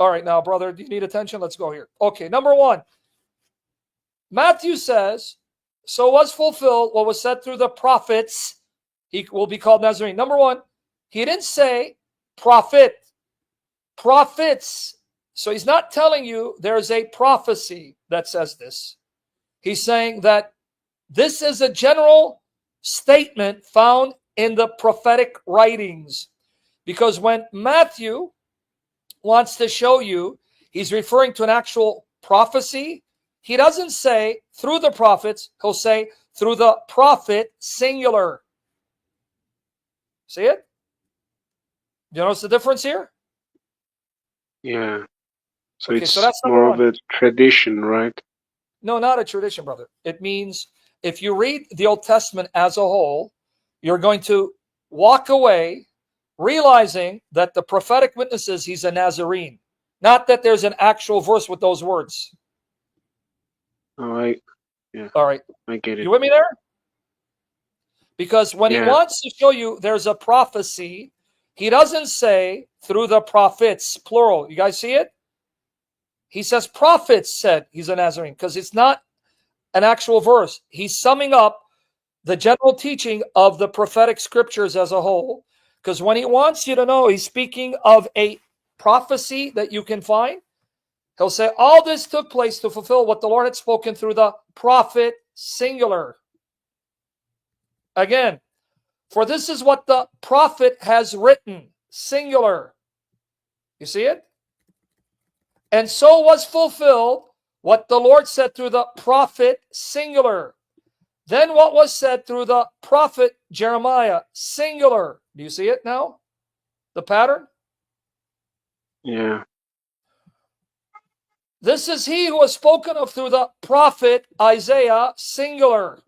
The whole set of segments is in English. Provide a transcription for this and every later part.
All right, now, brother, do you need attention? Let's go here. Okay, number one. Matthew says, so was fulfilled what was said through the prophets. He will be called Nazarene. Number one, he didn't say prophet. Prophets. So he's not telling you there's a prophecy that says this. He's saying that this is a general statement found in the prophetic writings. Because when Matthew wants to show you he's referring to an actual prophecy, he doesn't say through the prophets, he'll say through the prophet singular. See it? Do you notice the difference here? Yeah. So okay, it's so that's more of a tradition, right? No, not a tradition, brother. It means if you read the Old Testament as a whole, you're going to walk away realizing that the prophetic witnesses he's a Nazarene. Not that there's an actual verse with those words. Oh, yeah. All right. I get it. You with me there? Because when he wants to show you there's a prophecy, he doesn't say through the prophets, plural. You guys see it? He says prophets said he's a Nazarene because it's not an actual verse. He's summing up the general teaching of the prophetic scriptures as a whole. Because when he wants you to know he's speaking of a prophecy that you can find, he'll say all this took place to fulfill what the Lord had spoken through the prophet singular. Again, for this is what the prophet has written, singular. You see it? And so was fulfilled what the Lord said through the prophet singular. Then what was said through the prophet Jeremiah singular. Do you see it now? The pattern? Yeah. This is he who was spoken of through the prophet Isaiah singular.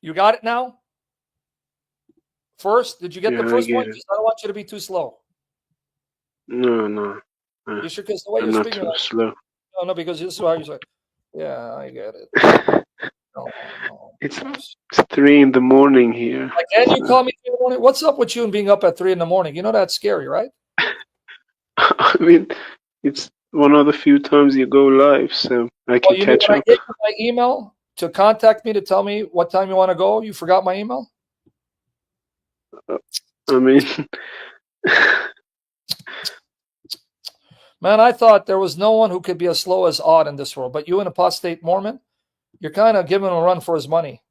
You got it now? First, did you get the first one? I don't want you to be too slow. No. You sure? Because the way you're speaking, slow. No, because this is how you say. Yeah, I get it. No. It's 3 in the morning here. Again, you call me 3 in the morning. What's up with you and being up at 3 in the morning? You know that's scary, right? I mean, it's one of the few times you go live, so I can catch up. I gave you my email to contact me to tell me what time you want to go. You forgot my email? I mean, man, I thought there was no one who could be as slow as Odd in this world. But you, an apostate Mormon, you're kind of giving him a run for his money.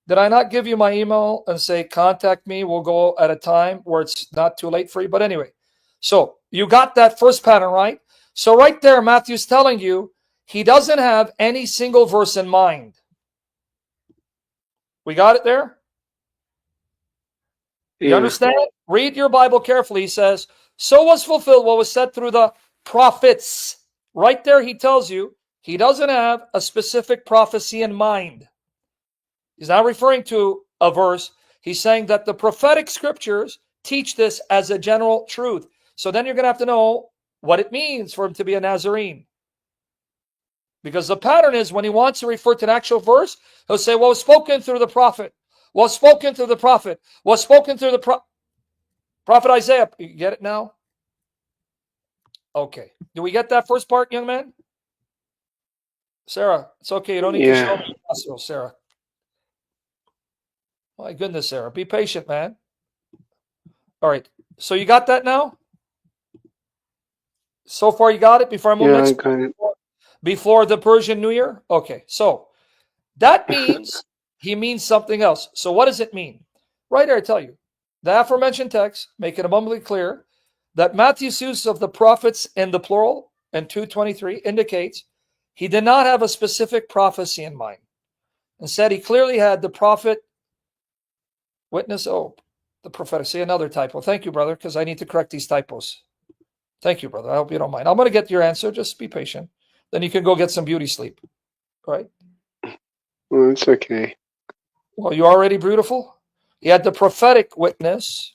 Did I not give you my email and say, contact me? We'll go at a time where it's not too late for you. But anyway, so you got that first pattern, right? So right there, Matthew's telling you he doesn't have any single verse in mind. We got it there? You understand? Read your Bible carefully. He says, so was fulfilled what was said through the prophets. Right there, he tells you he doesn't have a specific prophecy in mind. He's not referring to a verse. He's saying that the prophetic scriptures teach this as a general truth. So then you're going to have to know what it means for him to be a Nazarene. Because the pattern is when he wants to refer to an actual verse, he'll say, well, was spoken through the prophet. Was spoken through the prophet. Was spoken through the prophet Isaiah. You get it now? Okay. Do we get that first part, young man? Sarah, it's okay. You don't need to show me muscle, Sarah. My goodness, Sarah. Be patient, man. All right. So you got that now? So far you got it before I move next? I got it. Before the Persian New Year? Okay. So that means he means something else. So what does it mean? Right here, I tell you. The aforementioned text make it abundantly clear that Matthew's use of the prophets in the plural in 2:23 indicates he did not have a specific prophecy in mind. Instead, he clearly had the prophet witness. Oh, the prophetic. See, another typo. Thank you, brother, because I need to correct these typos. Thank you, brother. I hope you don't mind. I'm going to get your answer. Just be patient. Then you can go get some beauty sleep. All right? Well, it's okay. Well, you're already beautiful. He had the prophetic witness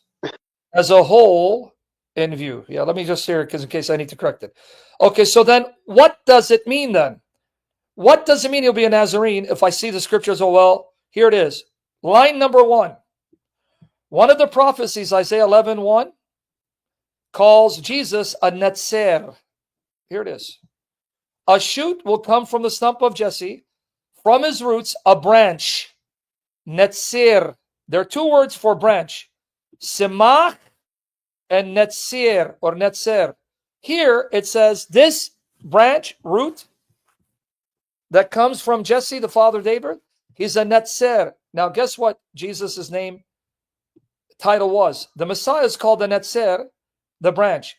as a whole in view. Yeah, let me just hear it because in case I need to correct it. Okay, so then what does it mean then? What does it mean he'll be a Nazarene if I see the scriptures? Oh, well, here it is. Line number 1. One of the prophecies, Isaiah 11:1, calls Jesus a netzer. Here it is. A shoot will come from the stump of Jesse, from his roots, a branch. Netzer. There are two words for branch. Semach and netzer or netzer. Here it says this branch, root, that comes from Jesse, the father of David, he's a netzer. Now guess what Jesus' name title was? The Messiah is called the netzer, the branch.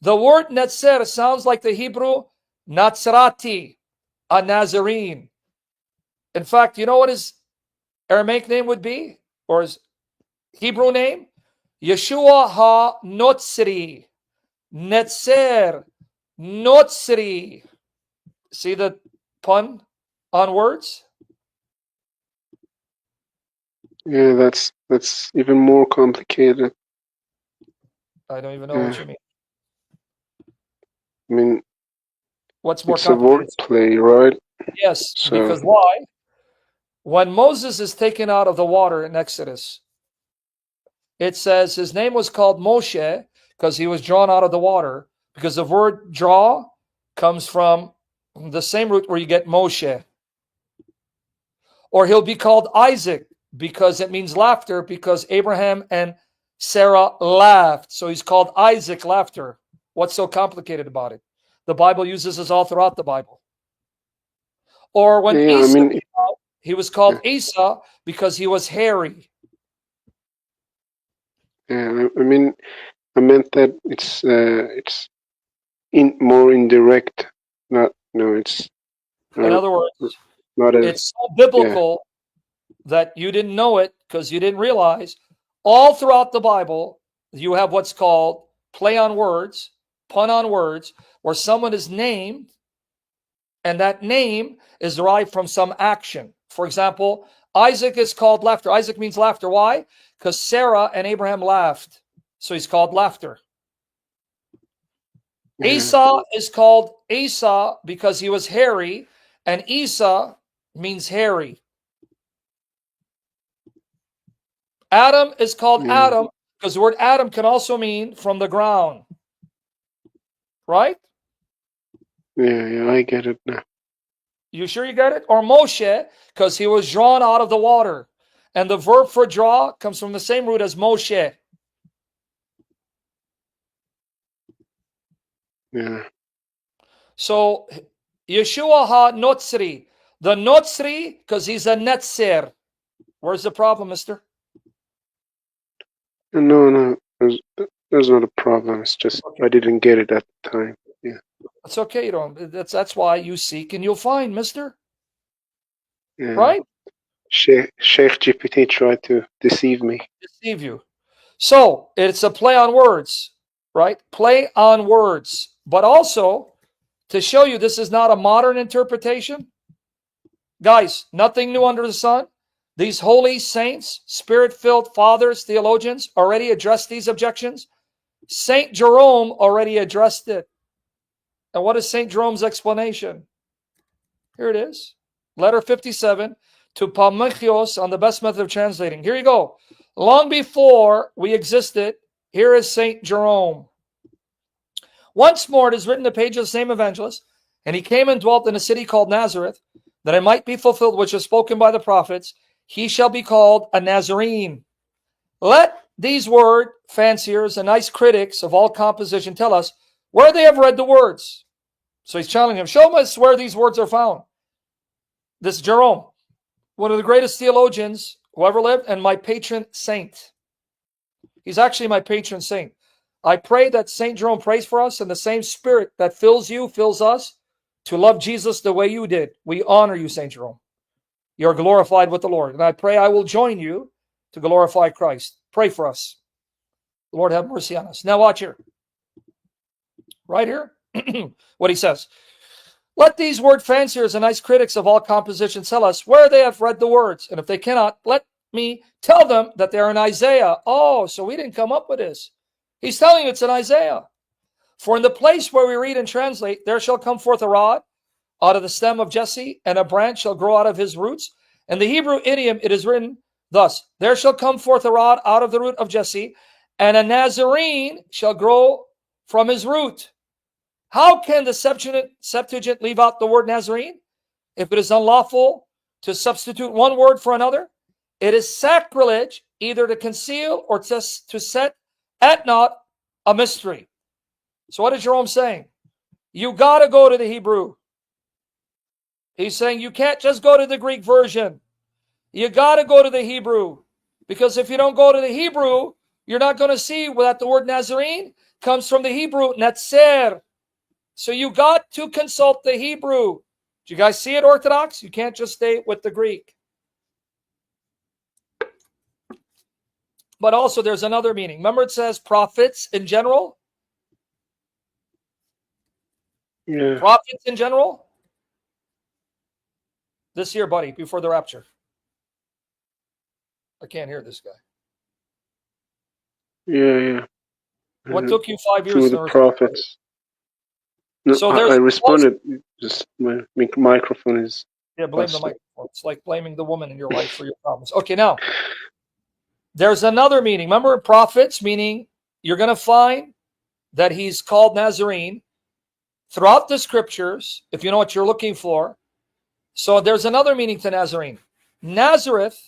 The word netzer sounds like the Hebrew Nazarati, a Nazarene. In fact, you know what his Aramaic name would be? Or his Hebrew name? Yeshua ha-Notzri. Netzer. Notzri. See the pun on words? Yeah, that's even more complicated. I don't even know what you mean. I mean, what's more it's a complicated? wordplay, right? Yes, So, because why? When Moses is taken out of the water in Exodus, it says his name was called Moshe because he was drawn out of the water, because the word draw comes from the same root where you get Moshe. Or he'll be called Isaac because it means laughter, because Abraham and Sarah laughed. So he's called Isaac, laughter. What's so complicated about it? The Bible uses this all throughout the Bible. Or when Esau came out, he was called Esau because he was hairy. Yeah, I mean, I meant that it's more indirect. It's in other words, it's so biblical that you didn't know it because you didn't realize all throughout the Bible you have what's called play on words, pun on words, where someone is named and that name is derived from some action. For example, Isaac is called laughter. Isaac means laughter. Why? Because Sarah and Abraham laughed. So he's called laughter. Esau is called Esau because he was hairy, and Esau means hairy. Adam is called Adam because the word Adam can also mean from the ground. Right? Yeah, I get it now. You sure you get it? Or Moshe, because he was drawn out of the water. And the verb for draw comes from the same root as Moshe. Yeah. So, Yeshua ha-Notzri. The Notzri, because he's a netzer. Where's the problem, mister? No, there's not a problem. It's just I didn't get it at the time. Yeah. That's okay. You don't. That's why you seek and you'll find, mister. Yeah. Right? Sheikh GPT tried to deceive me. Deceive you. So it's a play on words, right? Play on words. But also, to show you this is not a modern interpretation, guys, nothing new under the sun. These holy saints, spirit-filled fathers, theologians already addressed these objections. Saint Jerome already addressed it. And what is Saint Jerome's explanation? Here it is. Letter 57 to Pamykhios on the best method of translating. Here you go. Long before we existed, here is Saint Jerome. Once more, it is written in the page of the same evangelist, and he came and dwelt in a city called Nazareth, that it might be fulfilled which is spoken by the prophets, he shall be called a Nazarene. Let these word fanciers and nice critics of all composition tell us where they have read the words. So he's challenging him, show us where these words are found. This Jerome, one of the greatest theologians who ever lived, and my patron saint. He's actually my patron saint. I pray that Saint Jerome prays for us, and the same spirit that fills you, fills us, to love Jesus the way you did. We honor you, Saint Jerome. You're glorified with the Lord. And I pray I will join you to glorify Christ. Pray for us. The Lord have mercy on us. Now watch here. Right here, what he says. Let these word fanciers and nice critics of all composition tell us where they have read the words. And if they cannot, let me tell them that they are in Isaiah. Oh, so we didn't come up with this. He's telling you it's in Isaiah. For in the place where we read and translate, there shall come forth a rod out of the stem of Jesse, and a branch shall grow out of his roots. In the Hebrew idiom, it is written thus, there shall come forth a rod out of the root of Jesse, and a Nazarene shall grow from his root. How can the Septuagint leave out the word Nazarene if it is unlawful to substitute one word for another? It is sacrilege either to conceal or to set at naught a mystery. So what is Jerome saying? You got to go to the Hebrew. He's saying you can't just go to the Greek version. You got to go to the Hebrew. Because if you don't go to the Hebrew, you're not going to see that the word Nazarene comes from the Hebrew, Netzer. So you got to consult the Hebrew. Do you guys see it, Orthodox? You can't just stay with the Greek. But also there's another meaning. Remember it says prophets in general? Yeah. Prophets in general? This year, buddy, before the rapture. I can't hear this guy. Yeah. What took you 5 years through to the prophets? No, so I responded. Just my microphone is. Yeah, blame the microphone. It's like blaming the woman in your life for your problems. Okay, now there's another meaning. Remember, prophets, meaning you're going to find that he's called Nazarene throughout the scriptures, if you know what you're looking for. So there's another meaning to Nazarene. Nazareth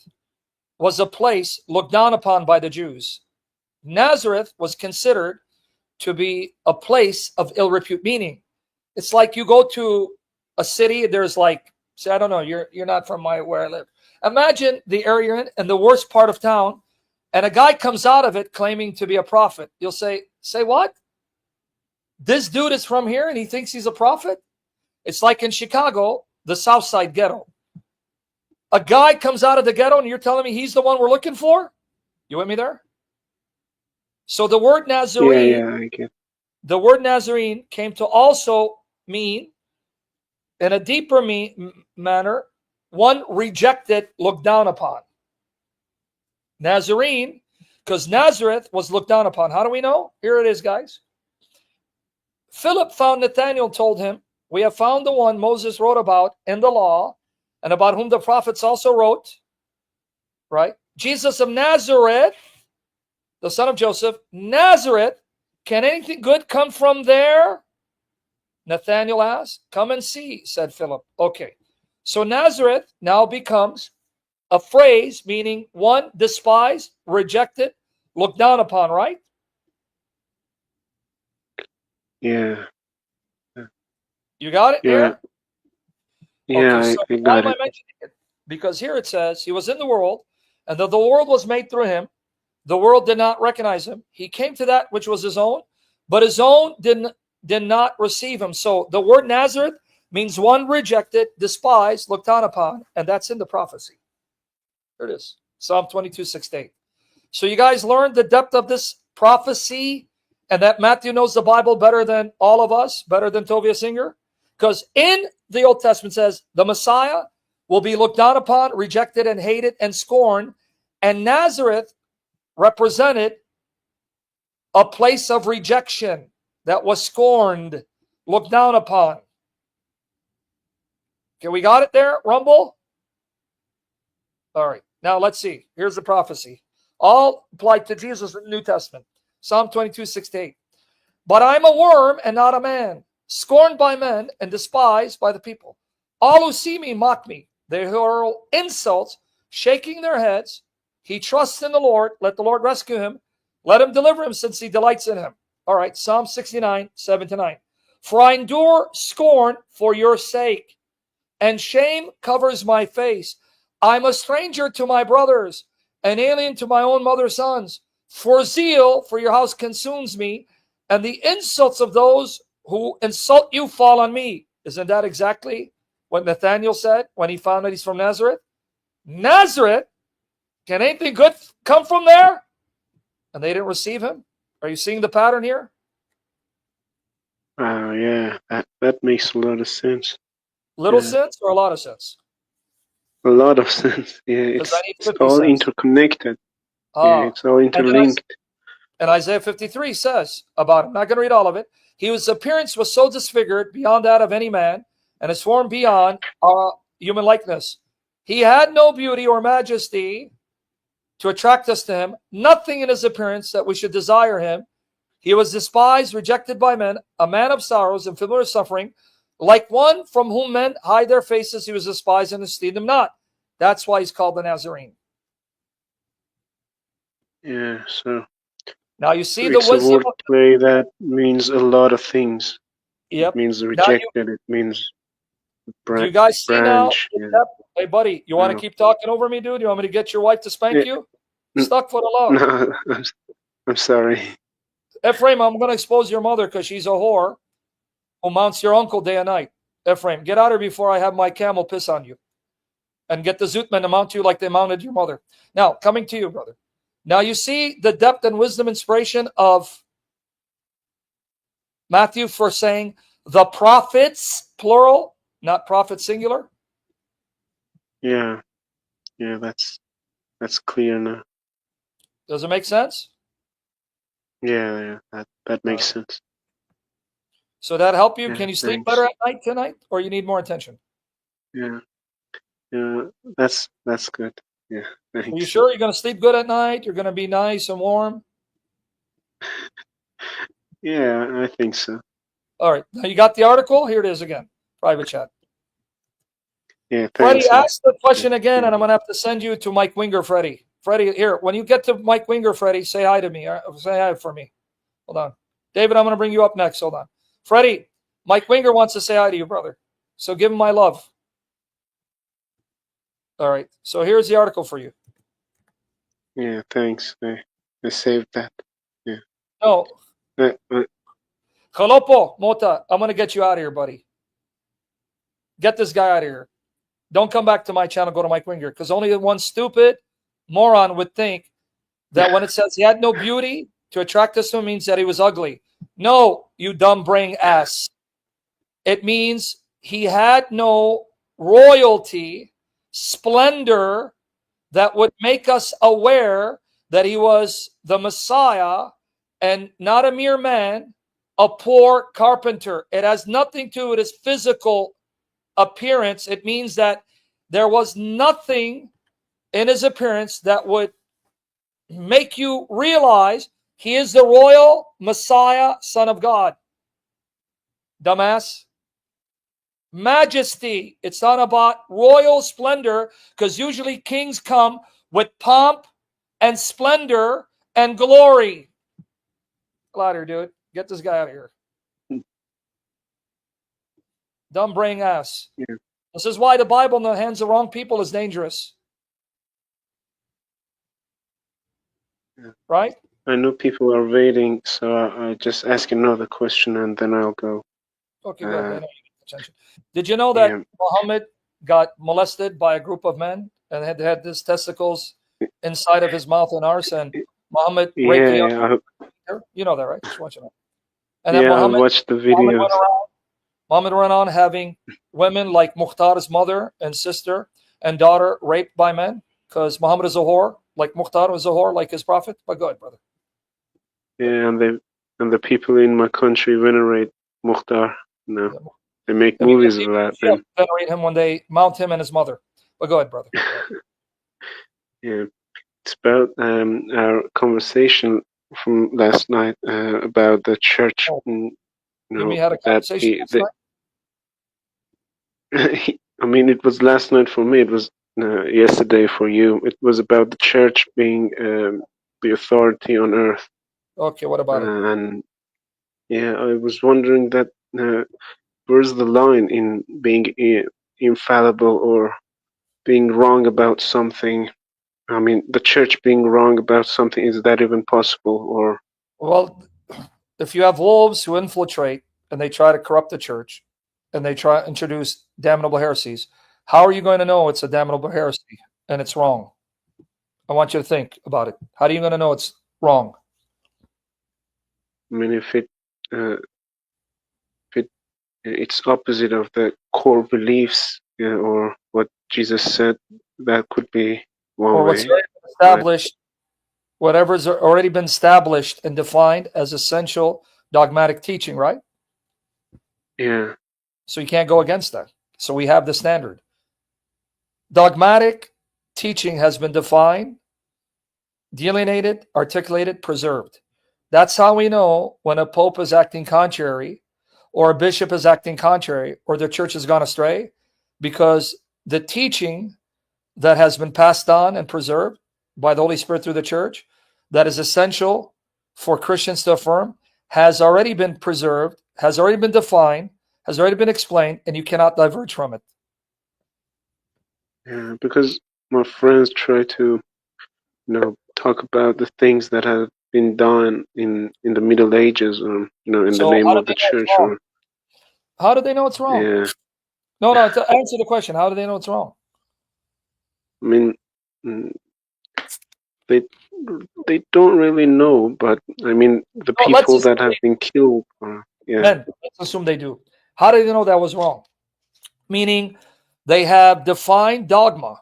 was a place looked down upon by the Jews. Nazareth was considered to be a place of ill repute, meaning it's like you go to a city, there's like, say, I don't know, you're not from where I live. Imagine the area you're in and the worst part of town, and a guy comes out of it claiming to be a prophet. You'll say what? This dude is from here and he thinks he's a prophet? It's like in Chicago, the South Side ghetto. A guy comes out of the ghetto and you're telling me he's the one we're looking for? You with me there? So the word Nazarene, the word Nazarene came to also mean, in a deeper manner, one rejected, looked down upon. Nazarene, because Nazareth was looked down upon. How do we know? Here it is, guys. Philip found Nathanael, told him, we have found the one Moses wrote about in the law, and about whom the prophets also wrote, right? Jesus of Nazareth, the son of Joseph. Nazareth, can anything good come from there? Nathanael asked. Come and see, said Philip. Okay, so Nazareth now becomes a phrase meaning one, despised, rejected, looked down upon, right? Yeah. You got it? Yeah. Here? Yeah, okay, so I why got am I it. mentioning it? Because here it says, he was in the world, and though the world was made through him, the world did not recognize him. He came to that which was his own, but his own did not receive him. So the word Nazareth means one rejected, despised, looked down upon, and that's in the prophecy. There it is. Psalm 22:6-8. So you guys learned the depth of this prophecy, and that Matthew knows the Bible better than all of us, better than Tovia Singer? Because in the Old Testament says the Messiah will be looked down upon, rejected and hated and scorned. And Nazareth represented a place of rejection that was scorned, looked down upon. Okay, we got it there, Rumble? All right, now let's see. Here's the prophecy. All applied to Jesus in the New Testament. Psalm 22:6-8. But I'm a worm and not a man, scorned by men and despised by the people. All who see me mock me. They hurl insults, shaking their heads. He trusts in the Lord. Let the Lord rescue him. Let him deliver him, since he delights in him. All right, Psalm 69:7-9. For I endure scorn for your sake, and shame covers my face. I'm a stranger to my brothers, an alien to my own mother's sons. For zeal for your house consumes me, and the insults of those who insult you fall on me. Isn't that exactly what Nathanael said when he found that he's from Nazareth? Nazareth, can anything good come from there? And they didn't receive him. Are you seeing the pattern here? Yeah, that makes a lot of sense. Little sense or a lot of sense? A lot of sense. Yeah, it's all interconnected. Yeah, it's all interlinked. And Isaiah 53 says about him, I'm not going to read all of it. His appearance was so disfigured beyond that of any man, and his form beyond human likeness. He had no beauty or majesty to attract us to him, nothing in his appearance that we should desire him. He was despised, rejected by men, a man of sorrows and familiar suffering, like one from whom men hide their faces. He was despised and esteemed him not. That's why he's called the Nazarene. Yeah, so now you see it's the wisdom. A wordplay that means a lot of things. Yep. It means rejected. It means do you guys see branch. now? Yeah. Hey, buddy, you want to keep talking over me, dude? You want me to get your wife to spank you? Stuck for the love. No, I'm sorry. Ephraim, I'm going to expose your mother because she's a whore who mounts your uncle day and night. Ephraim, get out of here before I have my camel piss on you. And get the Zootmen to mount you like they mounted your mother. Now, coming to you, brother. Now you see the depth and wisdom inspiration of Matthew for saying the prophets, plural, not prophet singular. Yeah. Yeah, that's clear now. Does it make sense? Yeah, that makes sense. So that help you? Yeah, can you sleep better at night tonight, or you need more attention? Yeah. Yeah, that's good. Yeah, thanks. Are you sure you're going to sleep good at night? You're going to be nice and warm? Yeah, I think so. All right. Now you got the article? Here it is again. Private chat. Yeah, thanks. Freddie, ask the question again, and I'm going to have to send you to Mike Winger, Freddie. Freddie, here. When you get to Mike Winger, Freddie, say hi to me. Say hi for me. Hold on. David, I'm going to bring you up next. Hold on. Freddie, Mike Winger wants to say hi to you, brother. So give him my love. All right. So here's the article for you. Yeah, thanks. I saved that. Yeah. No. Khalopo, Mota, I'm going to get you out of here, buddy. Get this guy out of here. Don't come back to my channel. Go to Mike Winger. Because only one stupid moron would think that when it says he had no beauty to attract us to him means that he was ugly. No, you dumb brain ass. It means he had no royalty, splendor that would make us aware that he was the Messiah and not a mere man, a poor carpenter. It has nothing to do with his physical appearance. It means that there was nothing in his appearance that would make you realize he is the royal Messiah, Son of God. Dumbass. Majesty. It's not about royal splendor, because usually kings come with pomp and splendor and glory. Louder, dude. Get this guy out of here. Dumb brain ass. Yeah. This is why the Bible in the hands of wrong people is dangerous. Yeah. Right? I know people are waiting, so I just ask another question and then I'll go. Okay, good. I know you need attention. Did you know that Muhammad got molested by a group of men and had his testicles inside of his mouth and arse, and Muhammad raped the young? You know that, right? Just watching it. And then I watched the video. Muhammad went on having women like Mukhtar's mother and sister and daughter raped by men, because Muhammad is a whore, like Mukhtar was a whore, like his prophet. But go ahead, brother. Yeah, and the people in my country venerate Mukhtar. No, they make movies of that. Venerate him when they mount him and his mother. But go ahead, brother. Yeah, it's about our conversation from last night about the church. We had a conversation last night? I mean, it was last night for me. It was yesterday for you. It was about the church being the authority on earth. Okay, what about it? And yeah, I was wondering that where's the line in being infallible or being wrong about something? I mean, the church being wrong about something, is that even possible? Or well, if you have wolves who infiltrate and they try to corrupt the church and they try to introduce damnable heresies, how are you going to know it's a damnable heresy and it's wrong? I want you to think about it. How are you going to know it's wrong? I mean, if it's opposite of the core beliefs, or what Jesus said, that could be one way. Or what's established, whatever's already been established and defined as essential dogmatic teaching, right? Yeah. So you can't go against that. So we have the standard. Dogmatic teaching has been defined, delineated, articulated, preserved. That's how we know when a pope is acting contrary, or a bishop is acting contrary, or the church has gone astray, because the teaching that has been passed on and preserved by the Holy Spirit through the church, that is essential for Christians to affirm, has already been preserved, has already been defined, has already been explained, and you cannot diverge from it. Yeah, because my friends try to, talk about the things that have been done in the Middle Ages, in the So name how do of they the know it's church, wrong? or How do they know it's wrong? yeah. No, to answer the question, how do they know it's wrong? I mean, mm, they they don't really know, but I mean, the No, let's people assume that have been killed, yeah, then let's assume they do. How do they know that was wrong? Meaning they have defined dogma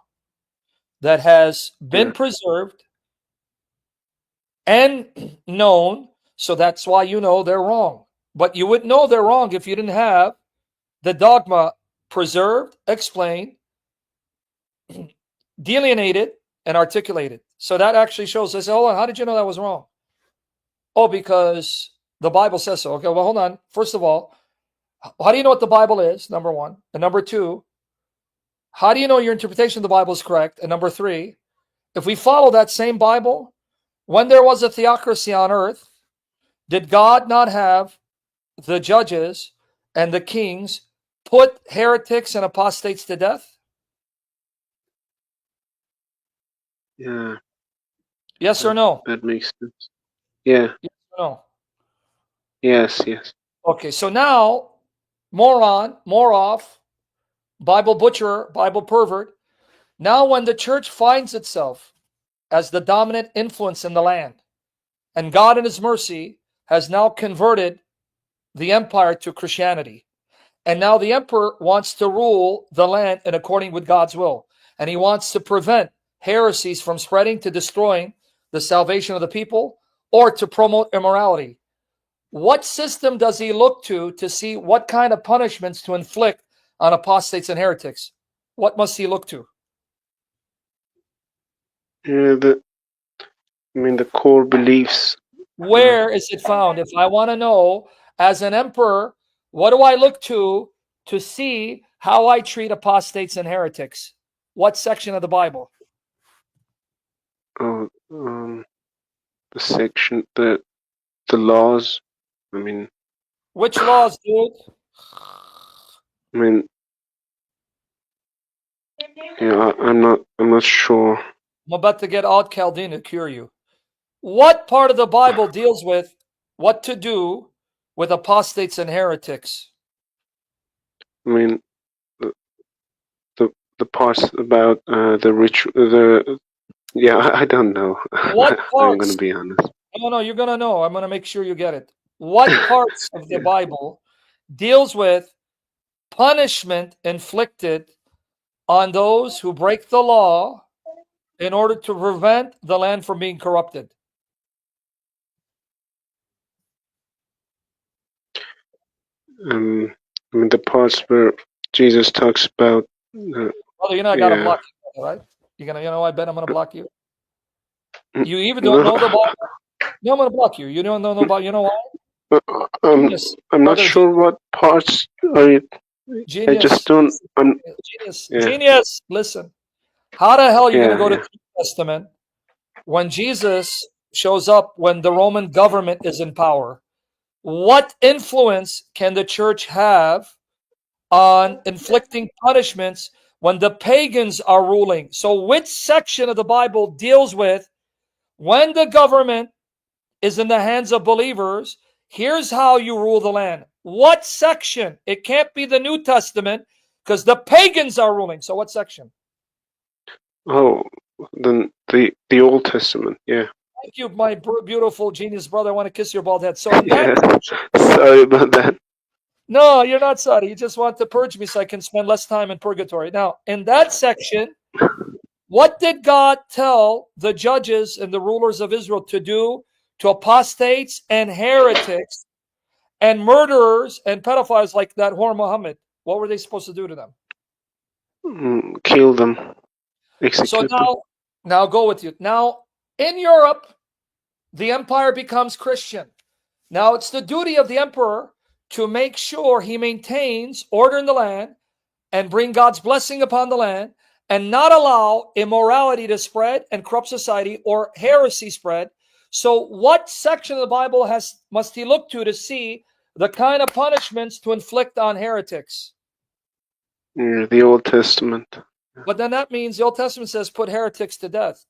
that has been yeah, preserved and known, so that's why you know they're wrong. But you wouldn't know they're wrong if you didn't have the dogma preserved, explained, delineated, and articulated. So that actually shows us, hold on, how did you know that was wrong? Oh, because the Bible says so. Okay, well, hold on. First of all, how do you know what the Bible is? Number one. And number two, how do you know your interpretation of the Bible is correct? And number three, if we follow that same Bible, when there was a theocracy on earth, did God not have the judges and the kings put heretics and apostates to death? yeah. Yes or no? That makes sense. Yeah, Yes or no? yes, yes. Okay, so now, moron, more off, Bible butcher, Bible pervert. Now, when the church finds itself as the dominant influence in the land, and God in his mercy has now converted the empire to Christianity, and now the emperor wants to rule the land in according with God's will, and he wants to prevent heresies from spreading to destroying the salvation of the people or to promote immorality. What system does he look to see what kind of punishments to inflict on apostates and heretics? What must he look to? Yeah, the core beliefs. Uh, Where is it found? If I want to know, as an emperor, what do I look to see how I treat apostates and heretics? What section of the Bible? oh, the section, the laws. I mean, Which laws, dude? I mean, yeah, I'm not sure. I'm about to get Odd Chaldean to cure you. What part of the Bible deals with what to do with apostates and heretics? I mean, the the parts about the ritual, yeah, I don't know. What I'm gonna parts? be honest. No, you're going to know. I'm going to make sure you get it. What parts of the Yeah. Bible deals with punishment inflicted on those who break the law in order to prevent the land from being corrupted? Um, I mean, the parts where Jesus talks about, Brother, you know I got to yeah. block you, right? You're going to, I bet I'm going to block you. Mm, You even don't No, know the Bible. No, I'm going to block you. You don't know about, you know why? Genius, I'm not brother, sure what parts are you. I just genius, don't. genius, Yeah, genius. Listen, how the hell are you going to yeah, go to yeah. the New Testament when Jesus shows up when the Roman government is in power? What influence can the church have on inflicting punishments when the pagans are ruling? So, which section of the Bible deals with when the government is in the hands of believers? Here's how you rule the land. What section? It can't be the New Testament because the pagans are ruling. So, what section? Oh, then the Old Testament. Yeah, Thank you, my beautiful genius brother. I want to kiss your bald head. So, in that yeah. section, Sorry about that. no, you're not sorry. You just want to purge me so I can spend less time in purgatory. Now, in that section, what did God tell the judges and the rulers of Israel to do to apostates and heretics and murderers and pedophiles like that whore Muhammad? What were they supposed to do to them? Kill them, So, execute them. now go with you. Now, in Europe, the empire becomes Christian. Now, it's the duty of the emperor to make sure he maintains order in the land and bring God's blessing upon the land and not allow immorality to spread and corrupt society or heresy spread. So what section of the Bible must he look to see the kind of punishments to inflict on heretics? Yeah, the Old Testament. But then that means the Old Testament says put heretics to death.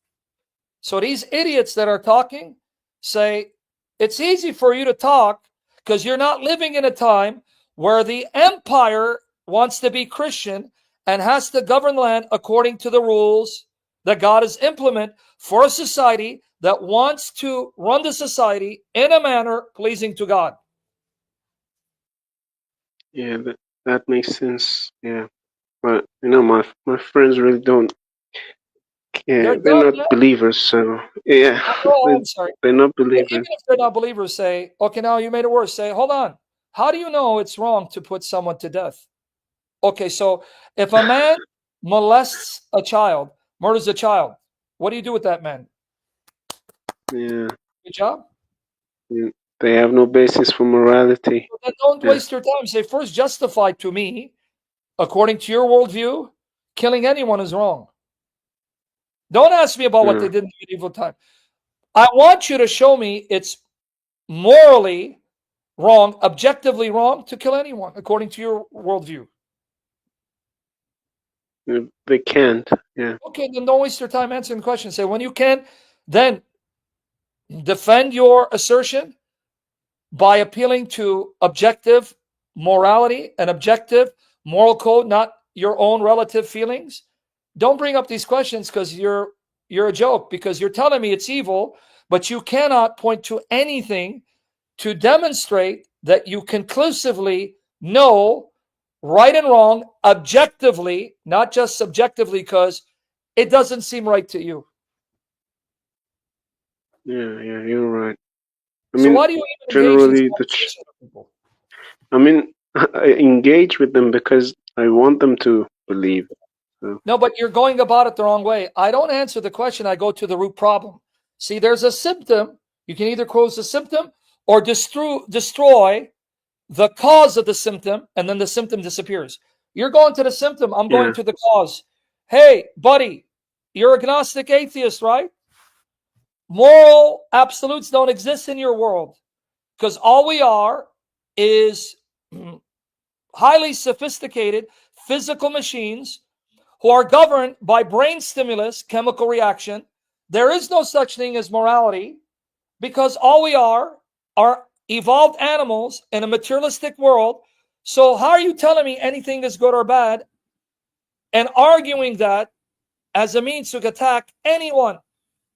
So these idiots that are talking say, it's easy for you to talk because you're not living in a time where the empire wants to be Christian and has to govern the land according to the rules that God has implemented for a society that wants to run the society in a manner pleasing to God. Yeah, that makes sense. Yeah, but my friends really don't. Yeah, they're dumb, not believers, so yeah, I'm sorry. they're not But believers. even if they're not believers, say, okay, now you made it worse. Say, hold on. How do you know it's wrong to put someone to death? Okay, so if a man molests a child, murders a child, what do you do with that man? Yeah. Good job. Yeah. They have no basis for morality. So then don't waste your time. Say, first justify to me, according to your worldview, killing anyone is wrong. Don't ask me about what they did in the medieval time. I want you to show me it's morally wrong, objectively wrong to kill anyone, according to your worldview. They can't. Yeah. Okay, then don't waste your time answering the question. Say, when you can, then defend your assertion by appealing to objective morality and objective moral code, not your own relative feelings. Don't bring up these questions because you're a joke, because you're telling me it's evil, but you cannot point to anything to demonstrate that you conclusively know right and wrong objectively, not just subjectively, because it doesn't seem right to you. Yeah, you're right. So why do you even generally engage with people? I engage with them because I want them to believe. So. No, but you're going about it the wrong way. I don't answer the question. I go to the root problem. See, there's a symptom. You can either cause the symptom or destroy the cause of the symptom, and then the symptom disappears. You're going to the symptom. I'm going to the cause. Hey, buddy, you're agnostic atheist, right? Moral absolutes don't exist in your world because all we are is highly sophisticated physical machines who are governed by brain stimulus, chemical reaction. There is no such thing as morality because all we are evolved animals in a materialistic world. So how are you telling me anything is good or bad and arguing that as a means to attack anyone?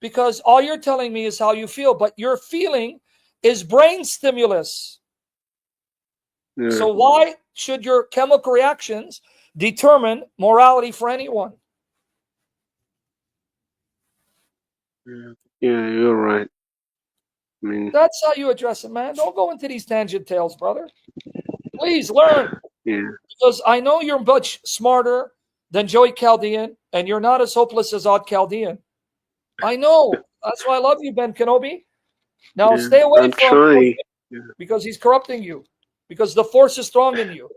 Because all you're telling me is how you feel, but your feeling is brain stimulus. Yeah. So why should your chemical reactions determine morality for anyone? Yeah, you're right. That's how you address it, man. Don't go into these tangent tales, brother. Please learn. Yeah. Because I know you're much smarter than Joey Chaldean, and you're not as hopeless as Odd Chaldean. I know. That's why I love you, Ben Kenobi. Now stay away from him because he's corrupting you. Because the force is strong in you.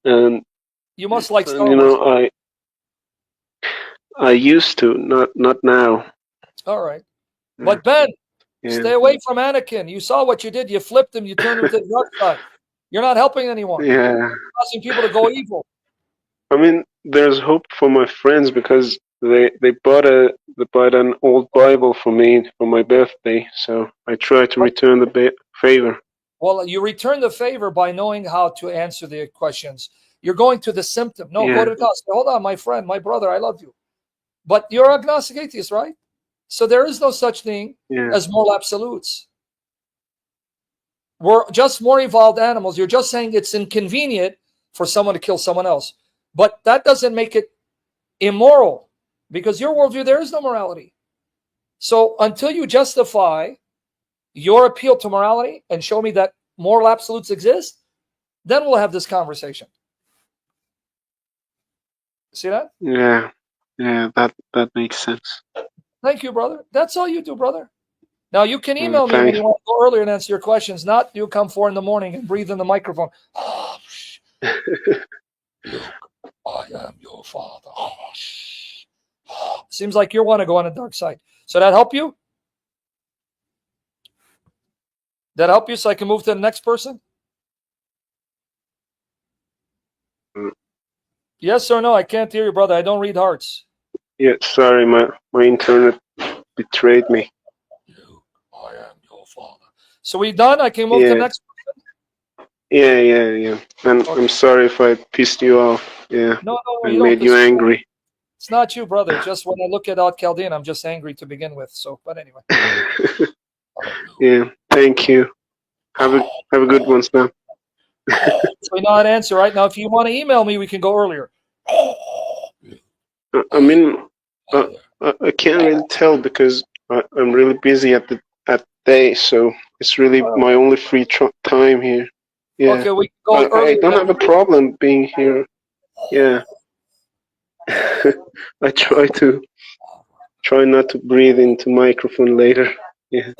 And you must like Star Wars. I used to, not now. All right. But Ben, stay away from Anakin. You saw what you did. You flipped him. You turned him to the dark side. You're not helping anyone. Yeah. You're causing people to go evil. There's hope for my friends because they bought an old Bible for me for my birthday. So I try to return the favor. Well, you return the favor by knowing how to answer the questions. You're going to the symptom. No, go to the cause. Hold on, my friend, my brother, I love you. But you're agnostic atheist, right? So there is no such thing as moral absolutes. We're just more evolved animals. You're just saying it's inconvenient for someone to kill someone else. But that doesn't make it immoral because your worldview, there is no morality. So until you justify your appeal to morality and show me that moral absolutes exist, then we'll have this conversation. See that? Yeah, that makes sense. Thank you, brother. That's all you do, brother. Now, you can email me when Thanks. you want to go earlier and answer your questions, not you come 4 in the morning and breathe in the microphone. Look, I am your father. Seems like you want to go on the dark side. So that help you? That help you so I can move to the next person? Yes or no? I can't hear you, brother. I don't read hearts. Yeah, sorry, my internet betrayed me. Look, I am your father. So we done? I can move to the next person? Yeah. And Okay. I'm sorry if I pissed you off. Yeah. No, I you don't. made you angry. It's not you, brother. Just when I look at Out Chaldean, I'm just angry to begin with. So, but anyway. Yeah, thank you. Have a good one, Sam. So we know how to answer, right? Now, if you want to email me, we can go earlier. I mean, I can't really tell because I'm really busy at day, so it's really my only free time here. Yeah. Okay, we can go I earlier. don't have a problem being here. Yeah. I try not to breathe into microphone later. Yeah.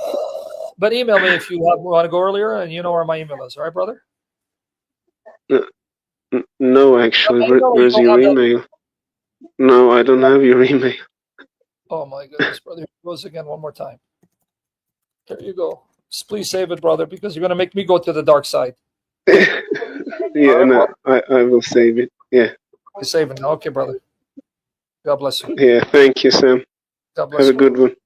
But email me if you want to go earlier, and you know where my email is. All right, brother? No, actually, No, where's your email? No, I don't have your email. Oh my goodness, brother. Here it goes again one more time. There you go. Just please save it, brother, because you're going to make me go to the dark side. Yeah, no, I will save it. Yeah. You save it now. Okay, brother. God bless you. Yeah, thank you, Sam. God bless Have you. a good one.